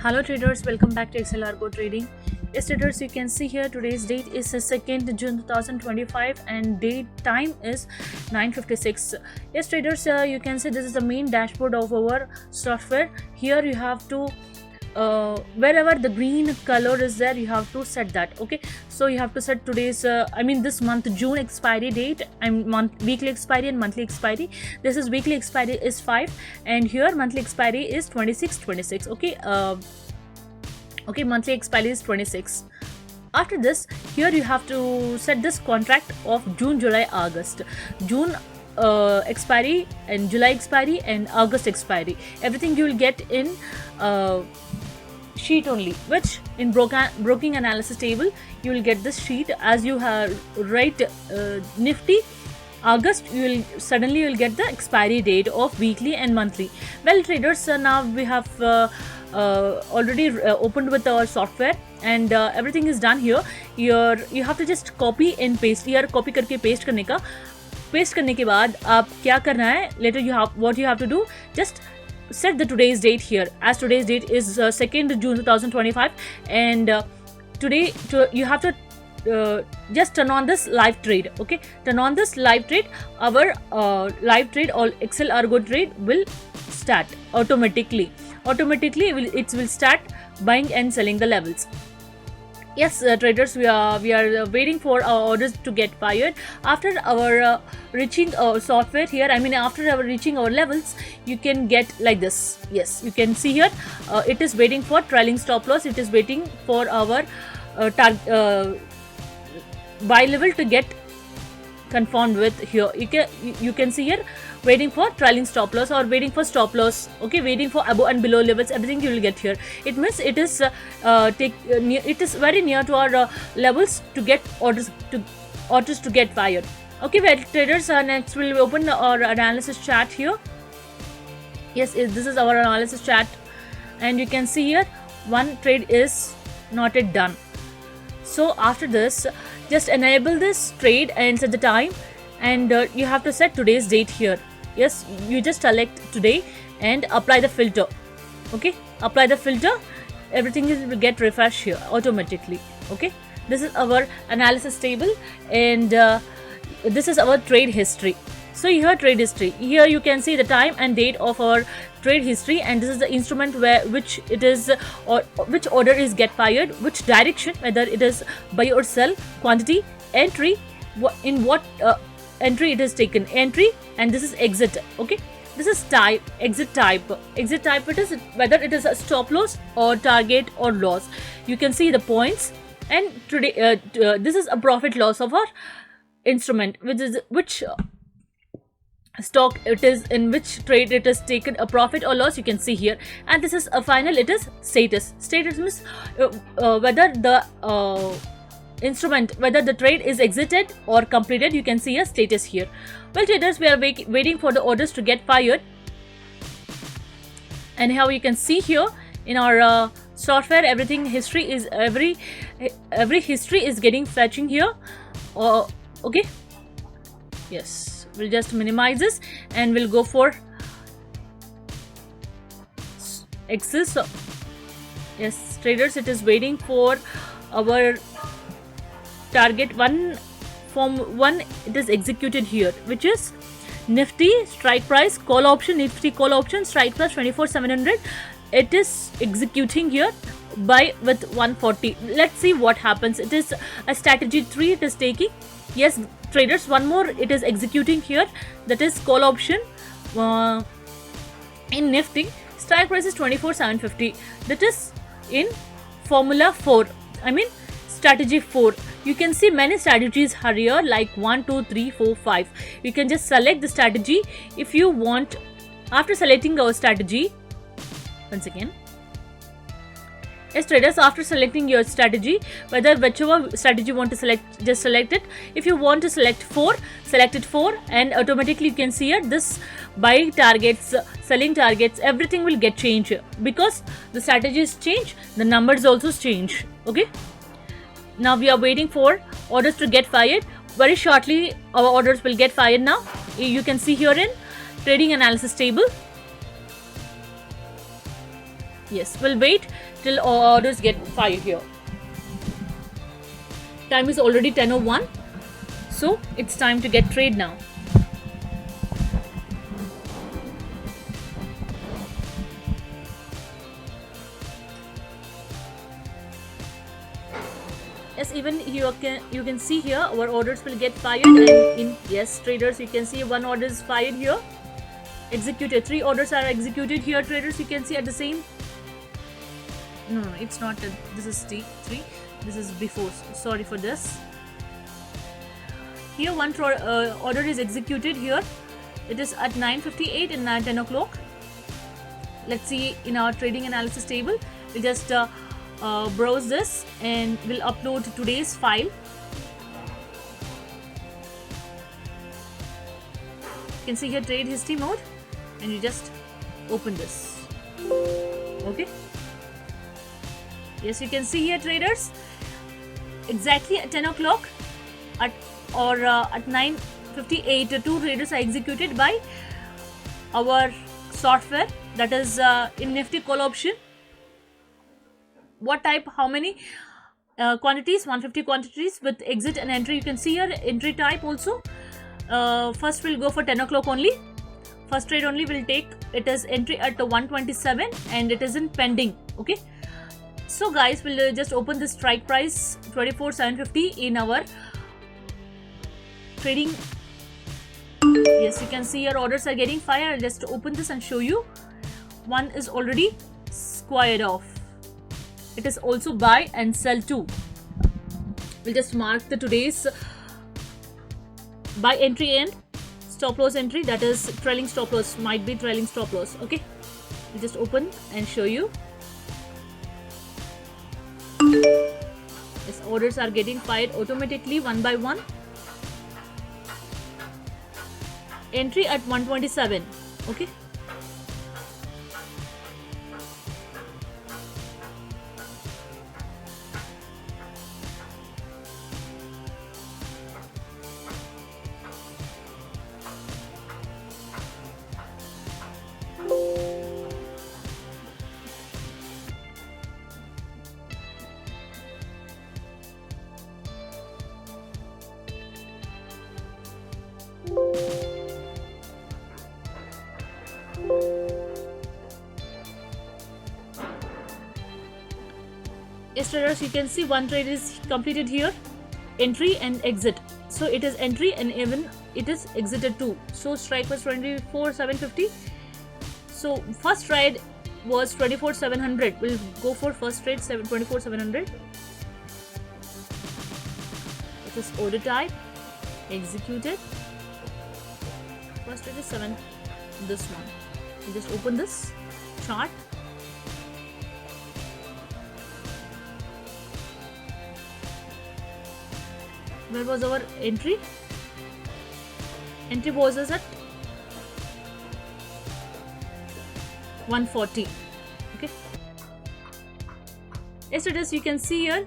Hello traders, welcome back to XLRGO Trading. Yes traders, you can see here today's date is 2nd June 2025 and date time is 9:56. Yes traders, you can see this is the main dashboard of our software. Here you have to wherever the green color is there, you have to set that. Okay, so you have to set today's this month June expiry date and weekly expiry and monthly expiry. This is weekly expiry is 5 and here monthly expiry is 26. Okay, monthly expiry is 26. After this, here you have to set this contract of June, July, August. June expiry and July expiry and August expiry. Everything you will get in sheet only, which in broking analysis table you will get this sheet. As you have write Nifty August, you will get the expiry date of weekly and monthly. Well traders, now we have already opened with our software and everything is done here. Here you have to just copy and paste. Here copy करके paste करने का. Paste करने के बाद आप क्या करना है? Later what you have to do, just set the today's date here. As today's date is 2nd June 2025 and today you have to just turn on this live trade. Okay, turn on this live trade. Our live trade or XLRGO trade will start automatically. It will start buying and selling the levels. Yes traders, we are waiting for our orders to get fired. After our reaching our software here, after our reaching our levels, you can get like this. Yes, you can see here it is waiting for trailing stop loss. It is waiting for our buy level to get confirmed with here. You can see here waiting for trailing stop loss or waiting for stop loss. Okay, waiting for above and below levels. Everything you will get here. It means it is it is very near to our levels to get orders to get fired. Okay, well traders, next we'll open our analysis chart here. Yes, this is our analysis chart and you can see here one trade is not yet done. So after this, just enable this trade and set the time and you have to set today's date here. Yes, you just select today and apply the filter. Okay, apply the filter, everything will get refreshed here automatically. Okay, this is our analysis table and this is our trade history. So here trade history, here you can see the time and date of our trade history and this is the instrument which it is or which order is get fired, which direction, whether it is buy or sell, quantity, entry, in what entry it is taken, entry, and this is exit. Okay, this is exit type it is whether it is a stop loss or target or loss. You can see the points and today this is a profit loss of our instrument, which stock it is, in which trade it has taken a profit or loss. You can see here, and this is a final, it is status means whether the instrument, whether the trade is exited or completed. You can see a status here. Well traders, we are waiting for the orders to get fired and how you can see here in our software, everything history is every history is getting fetching here. Okay, yes, we'll just minimize this and we'll go for Axis. Yes traders, it is waiting for our target one it is executed here, which is Nifty strike price call option, Nifty call option strike price 24,700. It is executing here by with 140. Let's see what happens. It is a strategy 3 it is taking. Yes traders, one more it is executing here, that is call option in Nifty. Strike price is 24,750. That is in formula 4, strategy 4. You can see many strategies are here like 1, 2, 3, 4, 5. You can just select the strategy if you want. After selecting our strategy, once again, yes traders, after selecting your strategy, whichever strategy you want to select, just select it. If you want to select 4, select it 4 and automatically you can see here this buy targets, selling targets, everything will get changed because the strategies change, the numbers also change. Okay, now we are waiting for orders to get fired. Very shortly our orders will get fired. Now you can see here in trading analysis table Yes, we'll wait till orders get fired here. Time is already 10:01, so it's time to get trade now. Yes, even you can see here our orders will get fired, and in yes traders, you can see one order is fired here, executed. 3 orders are executed here, traders. You can see at the same. No, it's not. This is T3. This is before. Sorry for this. Here one order is executed here. It is at 9:58 and 10 o'clock. Let's see in our trading analysis table. We just browse this and we'll upload today's file. You can see here trade history mode, and you just open this. Okay. Yes, you can see here, traders, exactly at 10 o'clock at 9:58, 2 traders are executed by our software, that is in Nifty call option. What type, how many quantities? 150 quantities with exit and entry. You can see here entry type also. First we'll go for 10 o'clock only. First trade only will take. It is entry at 127 and it is in pending. Okay. So guys, we'll just open the strike price 24,750 in our trading. Yes, you can see your orders are getting fired. I'll just open this and show you. One is already squared off. It is also buy and sell too. We'll just mark the today's buy entry and stop loss entry, that is trailing stop loss, might be trailing stop loss. Okay, we'll just open and show you. Yes, orders are getting fired automatically one by one. Entry at 127. Okay. Yes, traders, you can see one trade is completed here, entry and exit. So it is entry and even it is exited too. So strike was 24,750. So first trade was 24,700. We'll go for first trade 24,700. It is order type, executed. First trade is 7. This one. You just open this chart. Where was our entry? Entry was at 140. Okay. Yesterday, you can see here,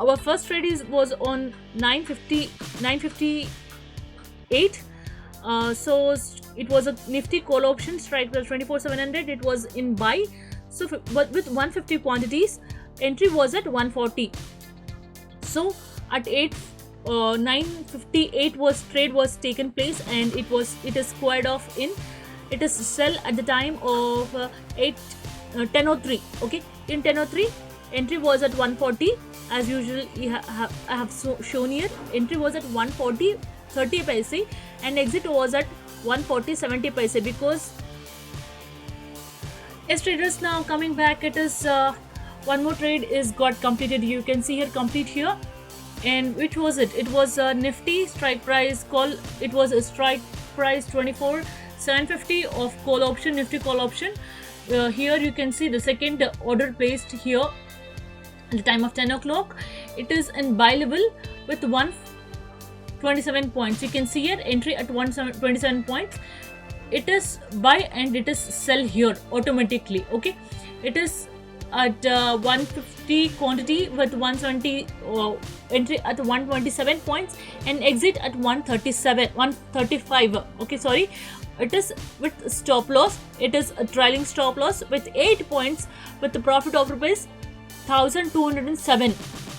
our first trade was on 958. So it was a Nifty call option, strike was 24,700. It was in buy. So but with 150 quantities, entry was at 140. So at 9:58 trade was taken place, and it is squared off in. It is sell at the time of 10:03. Okay, in 10:03 entry was at 140 as usual. I have shown here. Entry was at 140.30 paise and exit was at 140.70 paise, because yes, traders, now coming back, it is one more trade is got completed. You can see here complete here. And which was it? It was a Nifty strike price call. It was a strike price 24,750 of call option, Nifty call option. Here you can see the second order placed here at the time of 10 o'clock. It is in buy level with 127 points. You can see here entry at 127 points. It is buy and it is sell here automatically. Okay, it is at 150 quantity with 170 entry at 127 points and exit at 135. Okay, sorry, it is with stop loss. It is a trailing stop loss with 8 points with the profit of rupees 1207.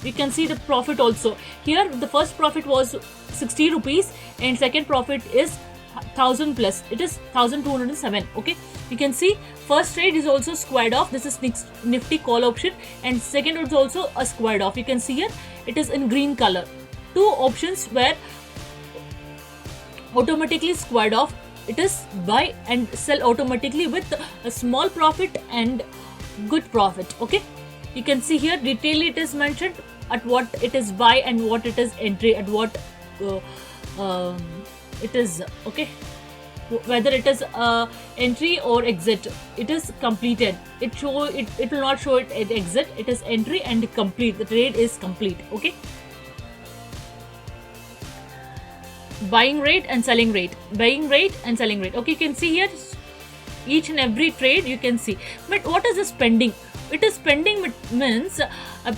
You can see the profit also here. The first profit was 60 rupees and second profit is 1000 plus. It is 1207. Okay, you can see first trade is also squared off. This is Nifty call option, and second is also a squared off. You can see here it is in green color. Two options were automatically squared off. It is buy and sell automatically with a small profit and good profit. Okay, you can see here detail it is mentioned at what it is buy and what it is entry, at what it is. Okay, whether it is entry or exit, it is completed. It will not show it at exit. It is entry and complete. The trade is complete. Okay, buying rate and selling rate, buying rate and selling rate. Okay, you can see here each and every trade you can see. But what is this pending? It is pending means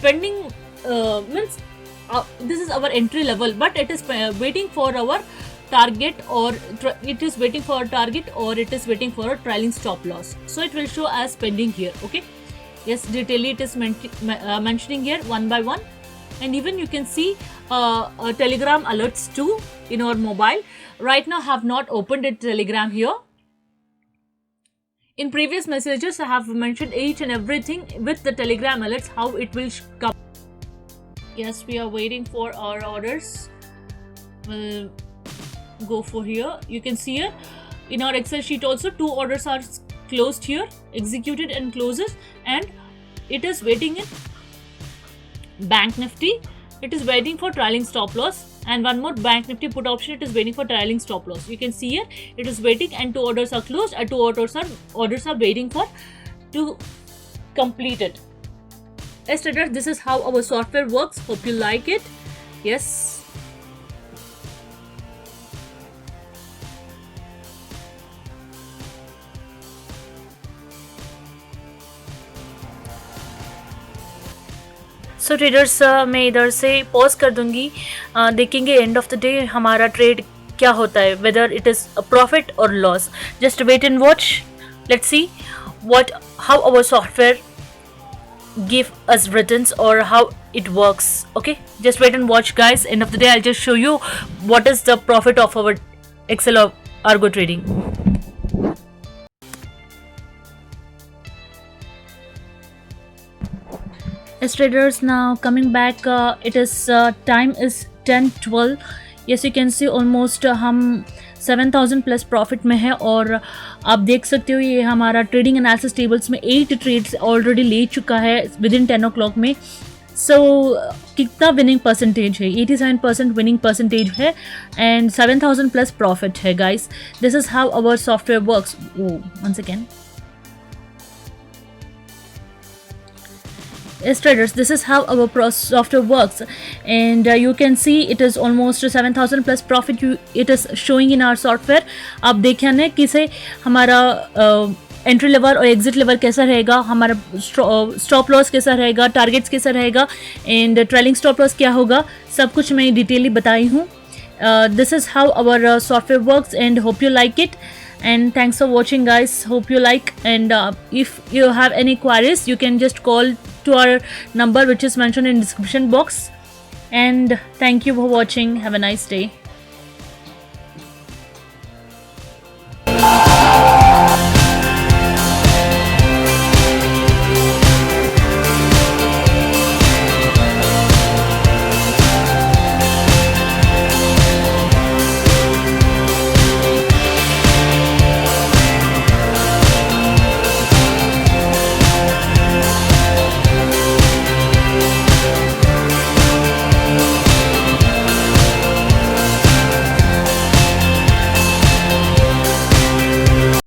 pending means this is our entry level, but it is waiting for our target, or it is waiting for a target, or it is waiting for a trailing stop loss. So it will show as pending here. Okay, yes, detail it is mentioning here one by one. And even you can see Telegram alerts too in our mobile. Right now have not opened it Telegram here. In previous messages I have mentioned each and everything with the Telegram alerts, how it will come. Yes, we are waiting for our orders. We'll go for here. You can see here in our Excel sheet also 2 orders are closed here, executed and closes, and it is waiting in Bank Nifty. It is waiting for trailing stop loss, and one more Bank Nifty put option. It is waiting for trailing stop loss. You can see here it is waiting, and 2 orders are closed, and 2 orders are waiting for to complete it. Yes, traders, this is how our software works. Hope you like it. Yes. So traders मैं इधर से pause कर दूंगी, देखेंगे end of the day हमारा trade क्या होता है, whether it is a profit और loss. Just wait and watch. Let's see what how our software give us returns or how it works. Okay, just wait and watch guys. End of the day I'll just show you what is the profit of our Excel or Argo trading. As traders, now coming back, it is time is 10:12. yes, you can see almost हम 7000 plus profit में है, और आप देख सकते हो ये हमारा ट्रेडिंग एनालिसिस टेबल्स में 8 ट्रेड्स ऑलरेडी ले चुका है विद इन 10 o'clock में. सो कितना विनिंग परसेंटेज है? 87% विनिंग परसेंटेज है, एंड 7000 प्लस प्रॉफिट है guys. This is how our software works. Once again, yes traders, this is how our software works, and you can see it is almost 7000 plus profit it is showing in our software. आप देखें ना किसे हमारा entry level और exit level कैसा रहेगा, हमारा stop loss कैसा रहेगा, टारगेट्स कैसा रहेगा, एंड ट्रेलिंग स्टॉप लॉस क्या होगा, सब कुछ मैं डिटेली बताई हूँ. This is how our software works, and hope you like it. And thanks for watching guys, hope you like, and if you have any queries you can just call to our number which is mentioned in description box. And thank you for watching. Have a nice day.